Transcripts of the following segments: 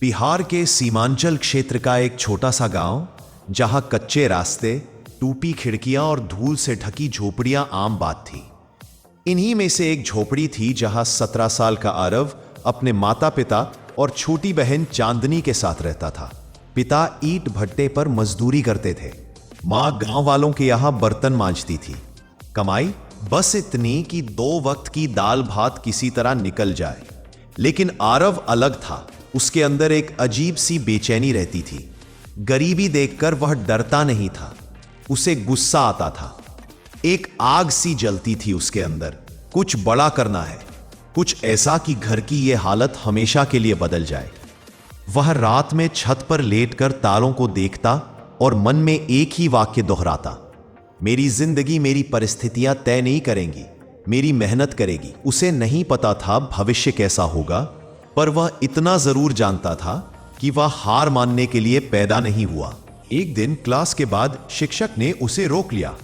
बिहार के सीमांचल क्षेत्र का एक छोटा सा गांव, जहां कच्चे रास्ते, टूटी खिड़कियां और धूल से ढकी झोपड़ियां आम बात थी। इन्हीं में से एक झोपड़ी थी जहां 17 साल का आरव अपने माता पिता और छोटी बहन चांदनी के साथ रहता था। पिता ईंट भट्टे पर मजदूरी करते थे। मां गांव वालों के यहां बर्तन मांजती थी। कमाई बस इतनी कि 2 वक्त की दाल भात किसी तरह निकल जाए। लेकिन आरव अलग था। उसके अंदर एक अजीब सी बेचैनी रहती थी। गरीबी देखकर वह डरता नहीं था, उसे गुस्सा आता था। एक आग सी जलती थी उसके अंदर। कुछ बड़ा करना है, कुछ ऐसा कि घर की यह हालत हमेशा के लिए बदल जाए। वह रात में छत पर लेटकर तारों को देखता और मन में एक ही वाक्य दोहराता, मेरी जिंदगी मेरी परिस्थितियां तय नहीं करेंगी, मेरी मेहनत करेगी। उसे नहीं पता था भविष्य कैसा होगा, पर वह इतना जरूर जानता था कि वह हार मानने के लिए पैदा नहीं हुआ। एक दिन क्लास के बाद शिक्षक ने उसे रोक लिया।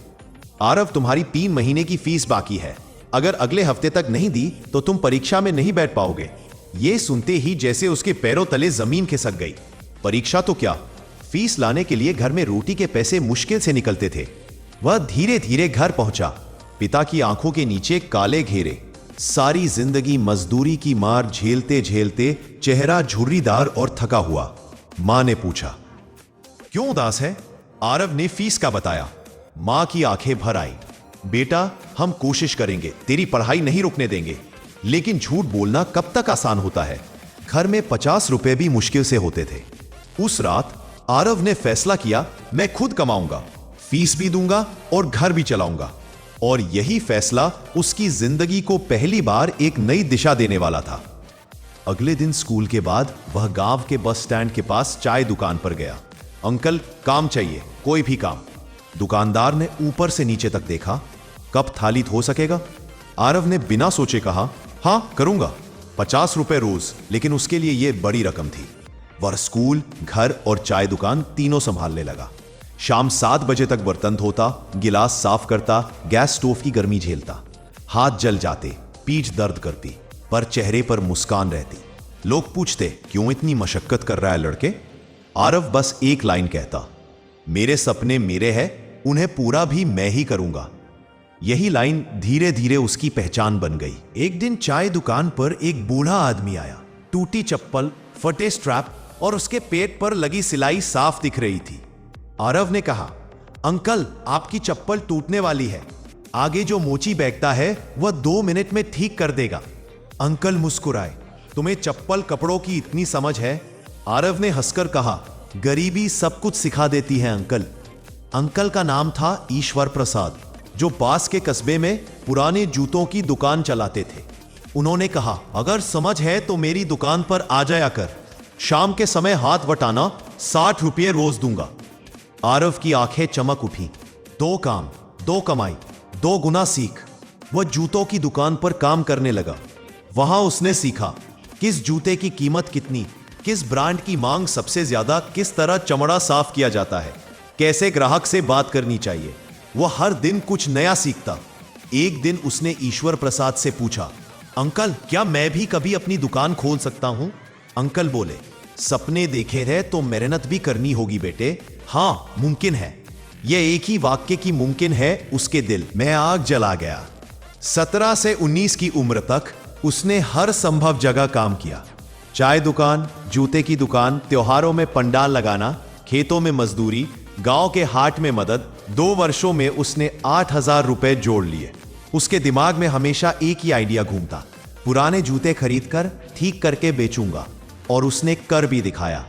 आरव, तुम्हारी 3 महीने की फीस बाकी है। अगर अगले हफ्ते तक नहीं दी तो तुम परीक्षा में नहीं बैठ पाओगे। यह सुनते ही जैसे उसके पैरों तले जमीन खिसक गई। परीक्षा तो क्या, फीस लाने के लिए घर में रोटी के पैसे मुश्किल से निकलते थे। वह धीरे धीरे घर पहुंचा। पिता की आंखों के नीचे काले घेरे। सारी जिंदगी मजदूरी की मार झेलते झेलते चेहरा झुर्रीदार और थका हुआ। मां ने पूछा, क्यों उदास है? आरव ने फीस का बताया। मां की आंखें भर आई। बेटा, हम कोशिश करेंगे, तेरी पढ़ाई नहीं रुकने देंगे। लेकिन झूठ बोलना कब तक आसान होता है? घर में 50 रुपए भी मुश्किल से होते थे। उस रात आरव ने फैसला किया, मैं खुद कमाऊंगा, फीस भी दूंगा और घर भी चलाऊंगा। और यही फैसला उसकी जिंदगी को पहली बार एक नई दिशा देने वाला था। अगले दिन स्कूल के बाद वह गांव के बस स्टैंड के पास चाय दुकान पर गया। अंकल, काम चाहिए, कोई भी काम। दुकानदार ने ऊपर से नीचे तक देखा। कब थाली धो सकेगा? आरव ने बिना सोचे कहा, हां करूंगा, 50 रुपए रोज। लेकिन उसके लिए यह बड़ी रकम थी। वह स्कूल, घर और चाय दुकान तीनों संभालने लगा। शाम 7 बजे तक बर्तन धोता, गिलास साफ करता, गैस स्टोव की गर्मी झेलता। हाथ जल जाते, पीठ दर्द करती, पर चेहरे पर मुस्कान रहती। लोग पूछते, क्यों इतनी मशक्कत कर रहा है लड़के? आरव बस एक लाइन कहता, मेरे सपने मेरे हैं, उन्हें पूरा भी मैं ही करूंगा। यही लाइन धीरे धीरे उसकी पहचान बन गई। एक दिन चाय दुकान पर एक बूढ़ा आदमी आया। टूटी चप्पल, फटे स्ट्रैप और उसके पेट पर लगी सिलाई साफ दिख रही थी। आरव ने कहा, अंकल, आपकी चप्पल टूटने वाली है। आगे जो मोची बैठता है वह 2 मिनट में ठीक कर देगा। अंकल मुस्कुराए, तुम्हें चप्पल कपड़ों की इतनी समझ है? आरव ने हंसकर कहा, गरीबी सब कुछ सिखा देती है अंकल। अंकल का नाम था ईश्वर प्रसाद, जो पास के कस्बे में पुराने जूतों की दुकान चलाते थे। उन्होंने कहा, अगर समझ है तो मेरी दुकान पर आ जाया कर। शाम के समय हाथ वटाना, 60 रुपये रोज दूंगा। आरव की आंखें चमक उठी। 2 काम, 2 कमाई, 2 गुना सीख। वह जूतों की दुकान पर काम करने लगा। वहां उसने सीखा किस जूते की कीमत कितनी, किस ब्रांड की मांग सबसे ज्यादा, किस तरह चमड़ा साफ किया जाता है, कैसे ग्राहक से बात करनी चाहिए। वह हर दिन कुछ नया सीखता। एक दिन उसने ईश्वर प्रसाद से पूछा, अंकल, क्या मैं भी कभी अपनी दुकान खोल सकता हूं? अंकल बोले, सपने देखे रहे तो मेहनत भी करनी होगी बेटे। हां, मुमकिन है। यह एक ही वाक्य की मुमकिन है उसके दिल में आग जला गया। 17 से 19 की उम्र तक उसने हर संभव जगह काम किया। चाय दुकान, जूते की दुकान, त्योहारों में पंडाल लगाना, खेतों में मजदूरी, गांव के हाट में मदद। 2 वर्षों में उसने 8,000 रुपए जोड़ लिए। उसके दिमाग में हमेशा एक ही आइडिया घूमता, पुराने जूते खरीदकर ठीक करके बेचूंगा। और उसने कर भी दिखाया।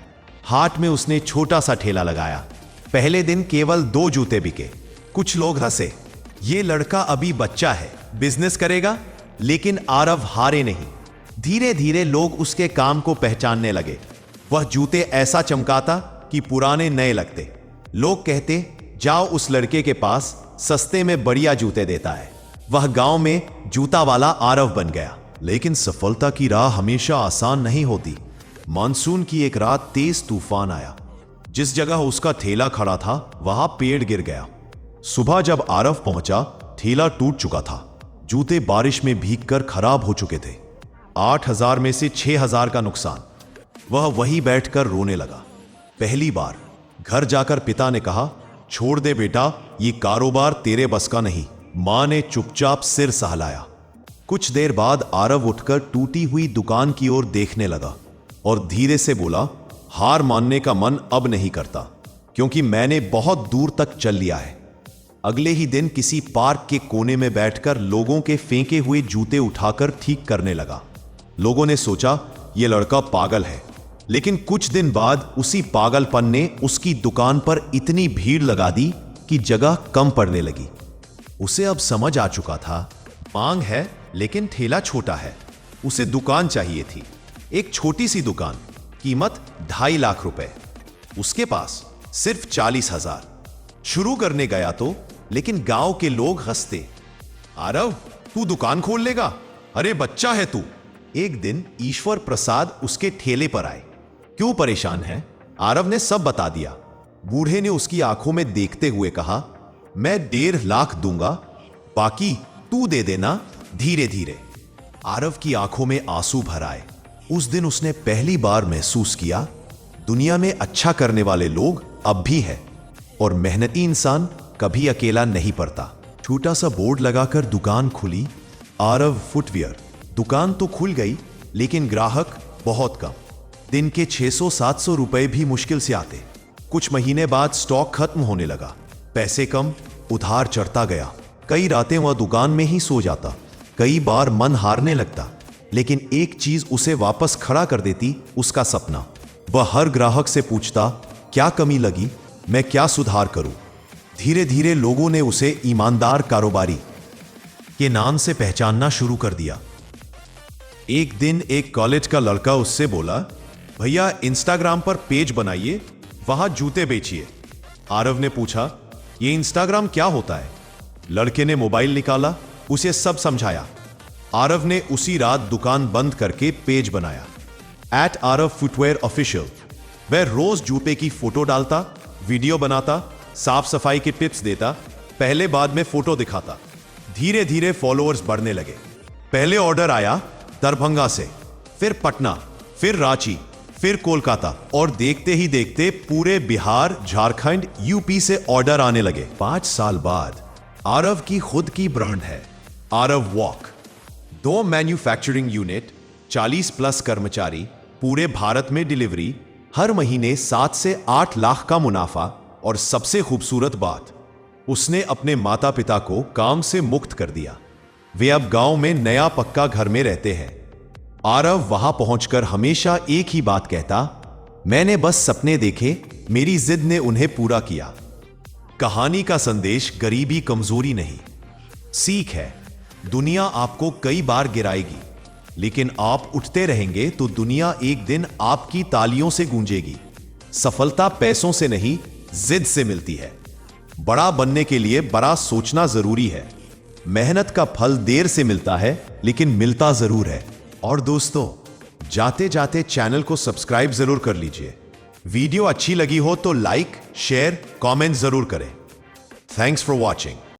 हाट में उसने छोटा सा ठेला लगाया। पहले दिन केवल 2 जूते बिके। कुछ लोग हंसे, ये लड़का अभी बच्चा है, बिजनेस करेगा। लेकिन आरव हारे नहीं। धीरे धीरे लोग उसके काम को पहचानने लगे। वह जूते ऐसा चमकाता कि पुराने नए लगते। लोग कहते, जाओ उस लड़के के पास, सस्ते में बढ़िया जूते देता है। वह गांव में जूता वाला आरव बन गया। लेकिन सफलता की राह हमेशा आसान नहीं होती। मानसून की एक रात तेज तूफान आया। जिस जगह उसका ठेला खड़ा था वहां पेड़ गिर गया। सुबह जब आरव पहुंचा, ठेला टूट चुका था। जूते बारिश में भीगकर खराब हो चुके थे। 8,000 में से 6,000 का नुकसान। वह वहीं बैठकर रोने लगा। पहली बार घर जाकर पिता ने कहा, छोड़ दे बेटा, ये कारोबार तेरे बस का नहीं। मां ने चुपचाप सिर सहलाया। कुछ देर बाद आरव उठकर टूटी हुई दुकान की ओर देखने लगा और धीरे से बोला, हार मानने का मन अब नहीं करता, क्योंकि मैंने बहुत दूर तक चल लिया है। अगले ही दिन किसी पार्क के कोने में बैठकर लोगों के फेंके हुए जूते उठाकर ठीक करने लगा। लोगों ने सोचा यह लड़का पागल है, लेकिन कुछ दिन बाद उसी पागलपन ने उसकी दुकान पर इतनी भीड़ लगा दी कि जगह कम पड़ने लगी। उसे अब समझ आ चुका था, मांग है लेकिन ठेला छोटा है। उसे दुकान चाहिए थी, एक छोटी सी दुकान, कीमत 2.5 लाख रुपए। उसके पास सिर्फ 40,000। शुरू करने गया तो, लेकिन गांव के लोग हंसते, आरव तू दुकान खोल लेगा, अरे बच्चा है तू। एक दिन ईश्वर प्रसाद उसके ठेले पर आए। क्यों परेशान है? आरव ने सब बता दिया। बूढ़े ने उसकी आंखों में देखते हुए कहा, मैं 1.5 लाख दूंगा, बाकी तू दे देना धीरे धीरे। आरव की आंखों में आंसू भर आए। उस दिन उसने पहली बार महसूस किया, दुनिया में अच्छा करने वाले लोग अब भी हैं और मेहनती इंसान कभी अकेला नहीं पड़ता। छोटा सा बोर्ड लगाकर दुकान खुली, आरव फुटवियर। दुकान तो खुल गई, लेकिन ग्राहक बहुत कम। दिन के 600-700 रुपए भी मुश्किल से आते। कुछ महीने बाद स्टॉक खत्म होने लगा, पैसे कम, उधार चढ़ता गया। कई रातें वह दुकान में ही सो जाता, कई बार मन हारने लगता, लेकिन एक चीज उसे वापस खड़ा कर देती, उसका सपना। वह हर ग्राहक से पूछता, क्या कमी लगी, मैं क्या सुधार करूं। धीरे धीरे लोगों ने उसे ईमानदार कारोबारी के नाम से पहचानना शुरू कर दिया। एक दिन एक कॉलेज का लड़का उससे बोला, भैया इंस्टाग्राम पर पेज बनाइए, वहां जूते बेचिए। आरव ने पूछा, ये इंस्टाग्राम क्या होता है? लड़के ने मोबाइल निकाला, उसे सब समझाया। आरव ने उसी रात दुकान बंद करके पेज बनाया, @आरव फुटवेयर ऑफिशियल। वह रोज जूते की फोटो डालता, वीडियो बनाता, साफ सफाई के टिप्स देता, पहले बाद में फोटो दिखाता। धीरे धीरे फॉलोअर्स बढ़ने लगे। पहले ऑर्डर आया दरभंगा से, फिर पटना, फिर रांची, फिर कोलकाता, और देखते ही देखते पूरे बिहार, झारखंड, यूपी से ऑर्डर आने लगे। 5 साल बाद आरव की खुद की ब्रांड है, आरव वॉक। 2 मैन्युफैक्चरिंग यूनिट, 40+ कर्मचारी, पूरे भारत में डिलीवरी, हर महीने 7 से 8 लाख का मुनाफा। और सबसे खूबसूरत बात, उसने अपने माता पिता को काम से मुक्त कर दिया। वे अब गांव में नया पक्का घर में रहते हैं। आरव वहां पहुंचकर हमेशा एक ही बात कहता, मैंने बस सपने देखे, मेरी जिद ने उन्हें पूरा किया। कहानी का संदेश गरीबी कमजोरी नहीं, सीख है। दुनिया आपको कई बार गिराएगी, लेकिन आप उठते रहेंगे तो दुनिया एक दिन आपकी तालियों से गूंजेगी। सफलता पैसों से नहीं, जिद से मिलती है। बड़ा बनने के लिए बड़ा सोचना जरूरी है। मेहनत का फल देर से मिलता है, लेकिन मिलता जरूर है। और दोस्तों, जाते जाते चैनल को सब्सक्राइब जरूर कर लीजिए। वीडियो अच्छी लगी हो तो लाइक, शेयर, कमेंट जरूर करें। Thanks for watching.